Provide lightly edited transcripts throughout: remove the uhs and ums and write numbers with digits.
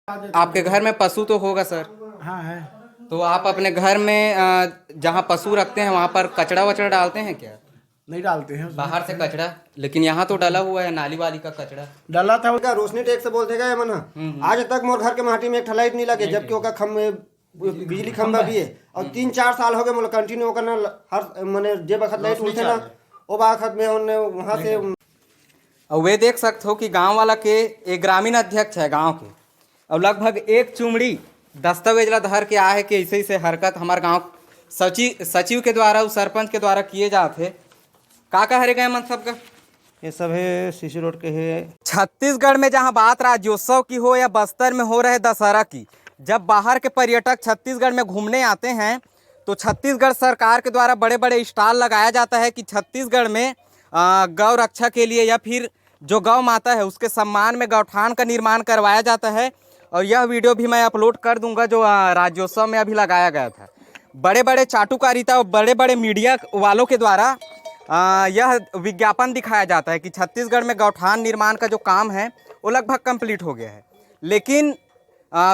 आपके घर में पशु तो होगा सर? हाँ है। तो आप अपने घर में जहाँ पशु रखते हैं वहाँ पर कचड़ा वचड़ा डालते हैं क्या? नहीं डालते हैं उसमें। बाहर से कचड़ा, लेकिन यहाँ तो डाला हुआ है नाली वाली का कचड़ा। डाला था का रोशनी टैक्स से बोल देगा ये मना। आज तक मोर घर के माटी में एक ठलाइट नहीं लगे, जबकि ओका खम्भे बिजली खंभा भी है और 3-4 साल हो गए मतलब कंटिन्यू करना हर मने जे बखत लाइट उठे ना ओ बखत में उन्हें वहां से। और वे देख सकते हो कि गांव वाला के एक ग्रामीण अध्यक्ष है गांव के, और लगभग एक चुमड़ी दस्तावेज ला धर के आए कि ऐसे ऐसे हरकत हमारे गांव सचिव के द्वारा उस सरपंच के द्वारा किए जाते। का हरे गए मन सब का ये सब है सीसी रोड के है। छत्तीसगढ़ में जहां बात राज्योत्सव की हो या बस्तर में हो रहे दशहरा की, जब बाहर के पर्यटक छत्तीसगढ़ में घूमने आते हैं तो छत्तीसगढ़ सरकार के द्वारा बड़े बड़े स्टॉल लगाया जाता है कि छत्तीसगढ़ में गौ रक्षा के लिए या फिर जो गौ माता है उसके सम्मान में गौठान का निर्माण करवाया जाता है। और यह वीडियो भी मैं अपलोड कर दूंगा जो राज्योत्सव में अभी लगाया गया था। बड़े बड़े चाटुकारिता और बड़े बड़े मीडिया वालों के द्वारा यह विज्ञापन दिखाया जाता है कि छत्तीसगढ़ में गौठान निर्माण का जो काम है वो लगभग कंप्लीट हो गया है, लेकिन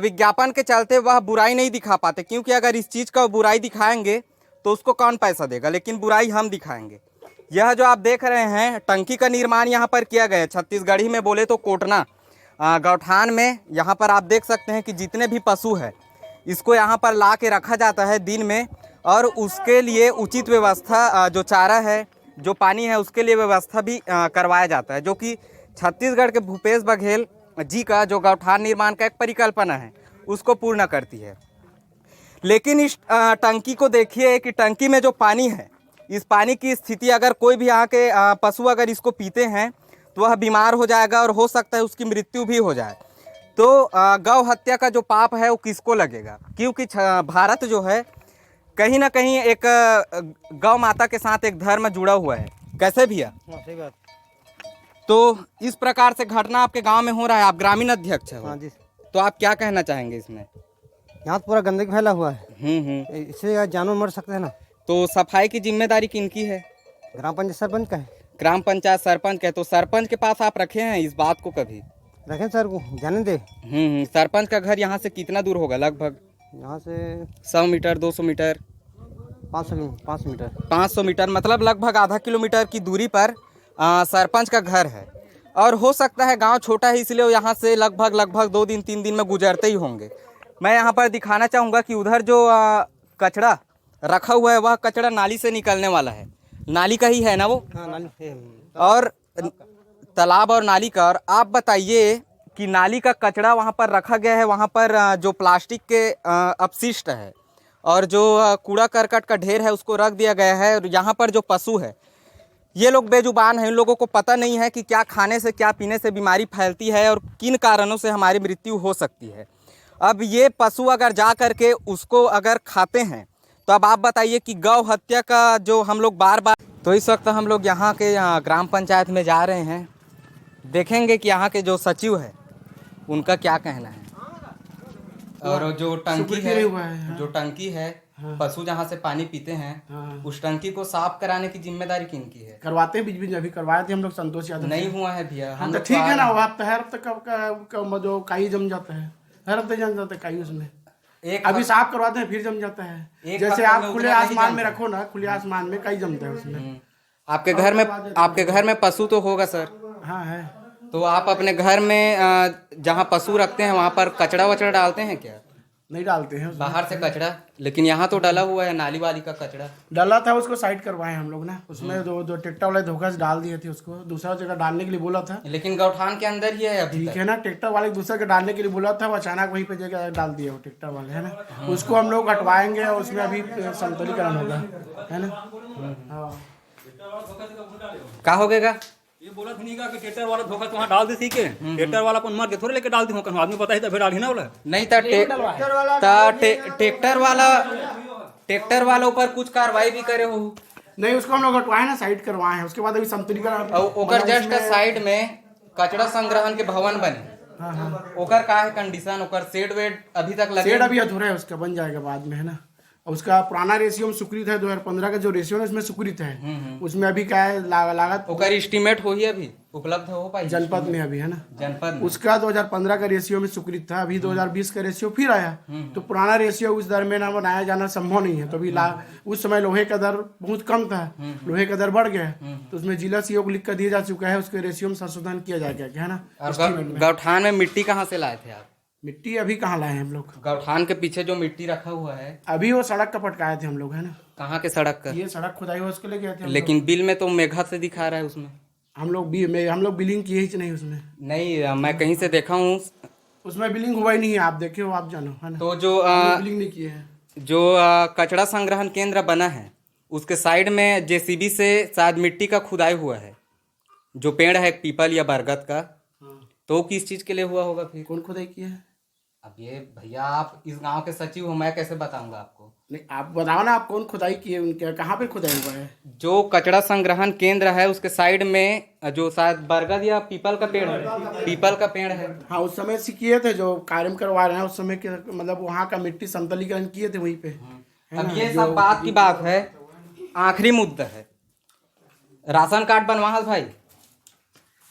विज्ञापन के चलते वह बुराई नहीं दिखा पाते, क्योंकि अगर इस चीज़ का बुराई दिखाएंगे तो उसको कौन पैसा देगा, लेकिन बुराई हम दिखाएंगे। यह जो आप देख रहे हैं टंकी का निर्माण यहाँ पर किया गया है, छत्तीसगढ़ी में बोले तो कोटना गौठान में। यहाँ पर आप देख सकते हैं कि जितने भी पशु है इसको यहाँ पर ला के रखा जाता है दिन में, और उसके लिए उचित व्यवस्था जो चारा है जो पानी है उसके लिए व्यवस्था भी करवाया जाता है, जो कि छत्तीसगढ़ के भूपेश बघेल जी का जो गौठान निर्माण का एक परिकल्पना है उसको पूर्ण करती है। लेकिन इस टंकी को देखिए कि टंकी में जो पानी है, इस पानी की स्थिति अगर कोई भी यहाँ के पशु अगर इसको पीते हैं तो वह बीमार हो जाएगा और हो सकता है उसकी मृत्यु भी हो जाए। तो गौ हत्या का जो पाप है वो किसको लगेगा, क्योंकि भारत जो है कहीं ना कहीं एक गौ माता के साथ एक धर्म जुड़ा हुआ है। कैसे भैया? सही बात। तो इस प्रकार से घटना आपके गांव में हो रहा है, आप ग्रामीण अध्यक्ष हैं। हाँ जी। तो आप क्या कहना चाहेंगे इसमें? यहाँ तो पूरा गंदगी फैला हुआ है। इससे जानवर मर सकते हैं ना। तो सफाई की जिम्मेदारी किनकी है? ग्राम पंचायत सरपंच का है। ग्राम पंचायत सरपंच का है। तो सरपंच के पास आप रखे हैं इस बात को कभी? रखें सर को जाने दे। सरपंच का घर यहाँ से कितना दूर होगा? लगभग यहाँ से 100 मीटर, 200 मीटर, 500 मीटर। 500 मीटर मतलब लगभग आधा किलोमीटर की दूरी पर सरपंच का घर है। और हो सकता है गांव छोटा है इसलिए यहाँ से लगभग 2 दिन 3 दिन में गुजरते ही होंगे। मैं यहाँ पर दिखाना चाहूँगा कि उधर जो कचरा रखा हुआ है वह कचरा नाली से निकलने वाला है। नाली का ही है ना वो? हाँ नाली है। और तालाब और नाली का। और आप बताइए कि नाली का कचरा वहाँ पर रखा गया है, वहाँ पर जो प्लास्टिक के अपशिष्ट है और जो कूड़ा करकट का ढेर है उसको रख दिया गया है। और यहाँ पर जो पशु है ये लोग बेजुबान हैं, इन लोगों को पता नहीं है कि क्या खाने से क्या पीने से बीमारी फैलती है और किन कारणों से हमारी मृत्यु हो सकती है। अब ये पशु अगर जा कर के उसको अगर खाते हैं तो अब आप बताइए कि गौ हत्या का जो हम लोग बार बार। तो इस वक्त हम लोग यहाँ के ग्राम पंचायत में जा रहे हैं, देखेंगे कि यहाँ के जो सचिव है उनका क्या कहना है। और जो टंकी है, जो टंकी है पशु जहाँ से पानी पीते हैं उस टंकी को साफ कराने की जिम्मेदारी किनकी है? करवाते हैं, बीच बीच में अभी करवाए थे हम लोग संतोष यादव। नहीं हुआ है भैया। हम तो ठीक है ना, हर हफ्ते कब जो काई जम जाता है, हर हफ्ते जम जाता है काई उसमें। अभी साफ करवाते हैं फिर जम जाता है। जैसे आप खुले आसमान में रखो ना, खुले आसमान में काई जमता है उसमें। आपके घर में पशु तो होगा सर? हाँ है। तो आप अपने घर में जहाँ पशु रखते हैं वहाँ पर कचड़ा वचड़ा डालते हैं क्या? नहीं डालते हैं बाहर से कचड़ा, लेकिन यहाँ तो डाला हुआ है नाली वाली का कचड़ा। डाला था, उसको साइड करवाए हम लोग ना। उसमें जो ट्रैक्टर वाले धोखा से डाल दिए थे, उसको दूसरा जगह डालने के लिए बोला था। लेकिन गौठान के अंदर ही है अभी। ठीक है ना, ट्रैक्टर वाले दूसरा जगह डालने के लिए बोला था, वो अचानक वहीं पे जगह डाल दिए वो ट्रैक्टर वाले, है ना। उसको हम लोग हटवाएंगे और उसमें अभी संतुलीकरण होगा, है ना। क्या होगा? ये बोला नहीं का कि ट्रैक्टर वाला धोखा वहाँ डाल दी थी के ट्रैक्टर वाला अपन मर के थोड़े लेके डाल दी होकर आदमी पता ही तो फिर डाल ही ना बोला नहीं था। ट्रैक्टर वाला ऊपर कुछ कार्रवाई भी करे हो? नहीं, उसको हम लोग हटवाए ना, साइड करवाए हैं। उसके बाद अभी संतुलीकरण ओकर जस्ट साइड में कचरा संग्रहण के भवन बने। ओकर का है कंडीशन? ओकर शेड वेड अभी तक लगे? शेड अभी अधूरा है उसका, बन जाएगा बाद में, है ना। उसका पुराना रेशियो में स्वीकृत है 2015 का जो रेशियो है उसमें स्वीकृत है। उसमें अभी क्या है लागत ओकर एस्टीमेट हो ही अभी उपलब्ध हो पाई जनपद में अभी है ना, जनपद में। उसका 2015 का रेशियो में स्वीकृत था। अभी 2020 का रेशियो फिर आया, तो पुराना रेशियो उस दर में ना बनाया जाना संभव नहीं है। तो अभी उस समय लोहे का दर बहुत कम था, लोहे का दर बढ़ गया, तो उसमें जिला सीओ को लिख कर दिया जा चुका है, उसके रेशियो में संशोधन किया जाएगा क्या है ना। गौठान में मिट्टी कहाँ से लाए थे आप? मिट्टी अभी कहाँ लाए हैं हम लोग? गौठान के पीछे जो मिट्टी रखा हुआ है अभी वो सड़क का पटकाए थे हम लोग, है ना। कहाँ के सड़क का? ये सड़क खुदाई हुआ उसको ले गए थे। लेकिन बिल में तो मेघा से दिखा रहा है उसमें। हम लोग बिलिंग किए ही नहीं उसमें। नहीं, मैं कहीं से देखा हूँ उसमें बिलिंग हुआ ही नहीं है, आप देखे हो, आप जानो, है ना। तो जो बिलिंग नहीं किए हैं। जो कचरा संग्रहण केंद्र बना है उसके साइड में जेसीबी से शायद मिट्टी का खुदाई हुआ है, जो पेड़ है पीपल या बरगद का, तो वो किस चीज के लिए हुआ होगा फिर? कौन खुदाई किया है? अब ये भैया आप इस गांव के सचिव हो, मैं कैसे बताऊंगा आपको? नहीं, आप बताओ ना, आप कौन खुदाई किए, उनके कहाँ पे खुदाई हुआ है? जो कचरा संग्रहण केंद्र है उसके साइड में जो शायद बरगद या पीपल का पेड़ है, पीपल का पेड़ है। हाँ, उस समय से किए थे, जो कार्य करवा रहे हैं उस समय के, मतलब वहाँ का मिट्टी समतलीकरण किए थे वहीं पे, है अब ना। ये सब बात की बात है, आखिरी मुद्दा है राशन कार्ड बनवा भाई,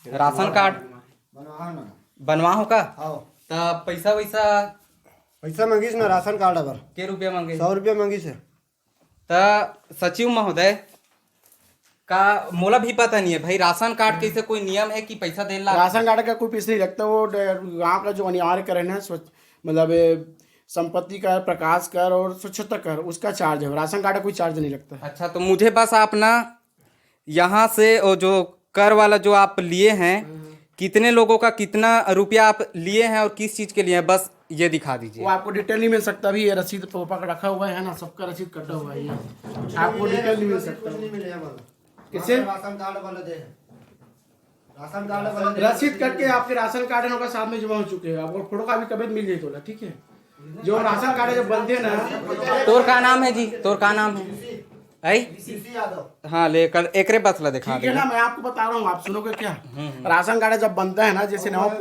राशन कार्ड बनवाओ का, तब पैसा वैसा पैसा मांगीस ना राशन कार्ड अगर के रुपया मांगे? 100 रुपया मांगीस है। तो सचिव महोदय का मोला भी पता नहीं है भाई, राशन कार्ड के से कोई नियम है कि पैसा दे ला? राशन कार्ड का कोई पैसा नहीं लगता, वो गाँव का जो अनिवार्य कर है मतलब संपत्ति कर, प्रकाश कर और स्वच्छता कर, उसका चार्ज है। राशन कार्ड का कोई चार्ज नहीं लगता। अच्छा, तो मुझे बस आप ना यहाँ से वो जो कर वाला जो आप लिए हैं, कितने लोगों का कितना रुपया आप लिए हैं और किस चीज के लिए हैं, बस ये दिखा दीजिए। वो आपको डिटेल नहीं मिल सकता भी, ये रसीद पकड़ रखा हुआ है ना, सबका रसीद कटा हुआ है, ये आपको डिटेल नहीं मिल सकता। किसे? राशन कार्ड वाले दे, राशन कार्ड वाले रसीद करके आपके राशन कार्ड होगा साथ में जमा हो चुके हैं, आपको फोटो का भी कभी मिल जाए, ठीक है। जो राशन कार्ड जब बनते हैं ना। तोर का नाम है जी? तोर का नाम है? हाँ, लेकर एकरे बसला दिखा ठीक है ना, मैं आपको बता रहा हूँ, आप सुनोगे क्या? राशन कार्ड जब बनता है ना, जैसे ना आप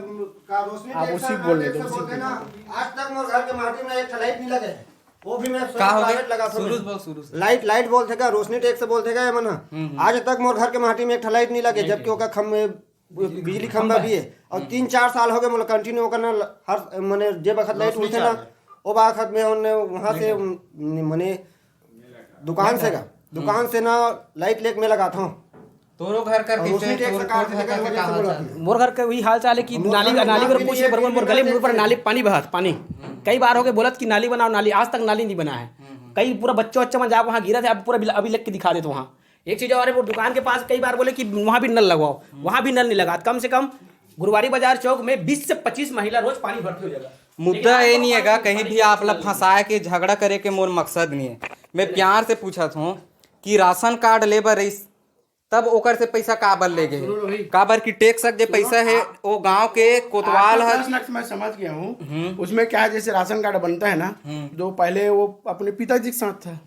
उसी बोल रहे थे, आज तक मोर घर के माटी में एक लाइट नहीं लगे, वो भी मैं का हो लाइट लगा लाइट बोलते का रोशनी टैक्स बोलते का मना। आज तक मोर घर के माटी में एक लाइट नहीं लगे, जबकि ओका खम्भे बिजली खंभा भी है, और 3-4 साल हो गए मतलब कंटिन्यू ओकर ना हर मने जे बखत लाइट उठे ना, वो बखत में वहाँ से मने दुकान से ना लाइट लेक में लगाता हूँ। तोरो घर कर मोर घर का वही हाल चाल है कि नाली पर पूछे बरबर मोर गले मुंह पर नाली पानी बहत पानी कई बार हो गए बोलत कि नाली बनाओ, नाली आज तक नाली नहीं बना है। कई पूरा बच्चा में जाकर वहाँ गिरा था, अब पूरा अभी लग के दिखा देते वहाँ। एक चीज और है, वो दुकान के पास कई बार बोले कि वहाँ भी नल लगवाओ, वहाँ भी नल नहीं लगा। कम से कम गुरुवारी बाजार चौक में 20 से 25 महिला रोज पानी भरती हो जाएगा। मुद्दा ये नहीं है कहीं भी आप लोग फंसाए के झगड़ा करे के मोर मकसद नहीं है। मैं प्यार से पूछा था कि राशन कार्ड लेबर रही तब ओकर से पैसा काबर ले गए, काबर की टैक्स जे पैसा है वो गांव के कोतवाल है। मैं समझ गया हूँ, उसमें क्या है, जैसे राशन कार्ड बनता है ना, जो पहले वो अपने पिताजी के साथ था,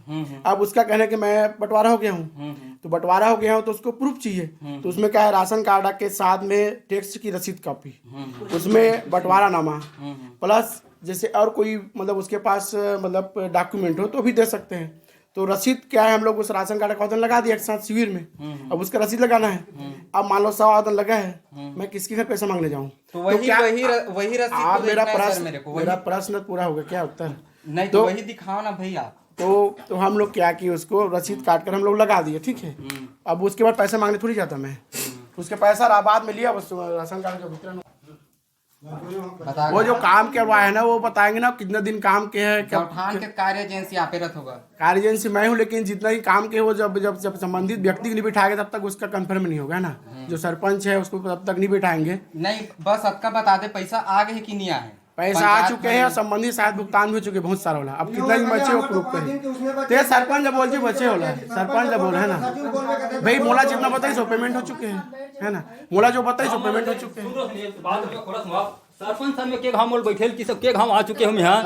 अब उसका कहना कि मैं बंटवारा हो गया हूँ, तो बंटवारा हो गया हूँ तो उसको प्रूफ चाहिए, तो उसमें क्या है, राशन कार्ड के साथ में टैक्स की रसीद कॉपी, उसमें बंटवारा नामा प्लस जैसे और कोई मतलब उसके पास मतलब डॉक्यूमेंट हो तो भी दे सकते हैं। तो रसीद क्या है, हम लोग उस राशन कार्ड का आवेदन लगा दिया एक साथ शिविर में, अब उसका रसीद लगाना है। अब मान लो 100 आवेदन लगा है, मैं किसके घर पैसा मांगने जाऊँ? तो वही रसीद आप मेरा प्रश्न पूरा हो गया क्या उत्तर? नहीं तो वही दिखाओ ना भैया। तो हम लोग क्या किए, उसको रसीद काट कर हम लोग लगा दिए, ठीक है। अब उसके बाद पैसा मांगने थोड़ी जाता मैं, उसके पैसा बाद में लिया, बस राशन कार्ड का वितरण। वो जो काम करवाया है ना वो बताएंगे ना कितने दिन काम के है। गौठान के कार्य एजेंसी आपेरत होगा, कार्य एजेंसी मैं हूँ, लेकिन जितना ही काम के वो जब संबंधित व्यक्ति को नहीं बिठाएंगे तब तक उसका कंफर्म नहीं होगा ना। जो सरपंच है उसको तब तक नहीं बिठाएंगे। नहीं, बस अक्का बता दे पैसा आ गए कि नहीं आए? पैसा आ चुके हैं और संबंधित शायद भुगतान भी हो चुके बहुत सारा होला। अब कितना ही बचे हो प्रूफ पे ते सरपंच जब बोल जी बचे होला, सरपंच जब बोल है ना भाई, मोला जितना बताइए सो पेमेंट हो चुके हैं, है ना, मोला जो बताइए सो पेमेंट हो चुके हैं। सरपंच साहब के घाम मोल बैठे कि सब के घाम आ चुके हम यहाँ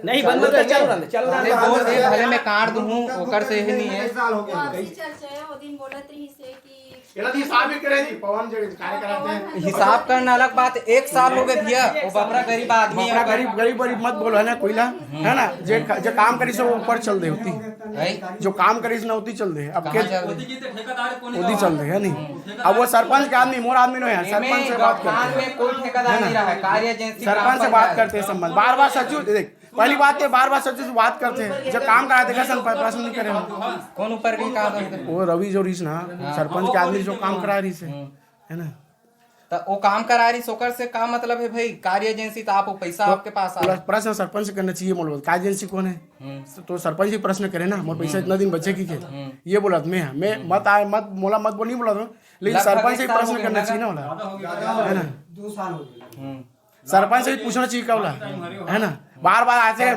नहीं बंद कर चल रहा है बोल दे भले मैं काट दूं ओकर से ही नहीं है। केला दी हिसाब ही करे जी पवन जो कार्य कराते हैं हिसाब करना अलग बात, 1 साल हो गए भैया, वो बपरा गरीब आदमी अपना है। गरीब मत बोलो है ना कोयला है ना जो काम करी से वो ऊपर चल दे होती है? जो काम करी से ना होती चल दे अब के कहाँ चल होती चल दे है नहीं। अब वो सरपंच के आदमी मोर आदमी नहीं है, सरपंच से बात गाँव करते में कोई ठेकेदार नहीं रहा है, कार्य एजेंसी सरपंच से बात करते हैं संबंध बार सचिव देख पहली बात है बार सचिव से बात करते हैं जब काम कराते हैं प्रश्न नहीं करे कौन ऊपर भी कहा था? वो रवि जो रही ना सरपंच के आदमी जो काम करा रही से है ना तो वो काम करा रही सोकर से का मतलब है भाई, कार्य एजेंसी तो आप वो पैसा आपके पास आ प्रश्न सरपंच से करना चाहिए मोल कार्य एजेंसी कौन है तो सरपंच ही प्रश्न करे ना मोर पैसा इतना दिन बचे की के ये बोला मैं मत आए मत मोला मत बोल नहीं बोला तो लेकिन सरपंच से ही प्रश्न करना चाहिए ना बोला है ना 2 साल हो गए सरपंच से ही पूछना चाहिए क्या बोला है ना बार आते हैं।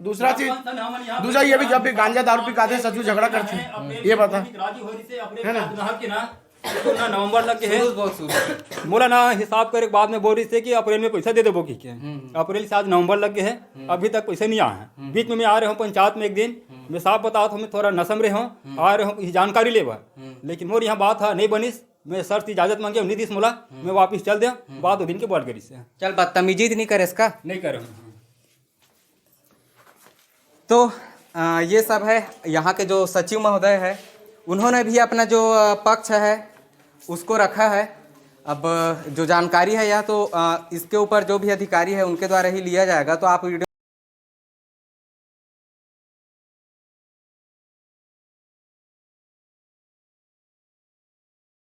दूसरा ये भी जब भी गांजा दारू पी खाते सचिव झगड़ा करते हैं ये बता है ना ना नवंबर लग के है बोला ना हिसाब करे बाद में बोल रही थी कि अप्रैल में पैसा दे दो बोकी के अप्रैल से आज नवंबर लग गए है अभी तक पैसे नहीं आए हैं। बीच में मैं आ रहा हूँ पंचायत में एक दिन मैं साफ बताओ तो मैं थोड़ा नसम रहे हूँ आ रहे हूँ जानकारी लेवा लेकिन मोर यहाँ बात है नहीं बनिस मैं सर से इजाजत मांगे नीतीश मोला मैं वापिस चल दे बात 2 दिन के बाद करी से चल बदतमीजी नहीं करे इसका नहीं कर तो ये सब है यहाँ के जो सचिव महोदय है उन्होंने भी अपना जो पक्ष है उसको रखा है। अब जो जानकारी है या तो इसके ऊपर जो भी अधिकारी है उनके द्वारा ही लिया जाएगा। तो आप वीडियो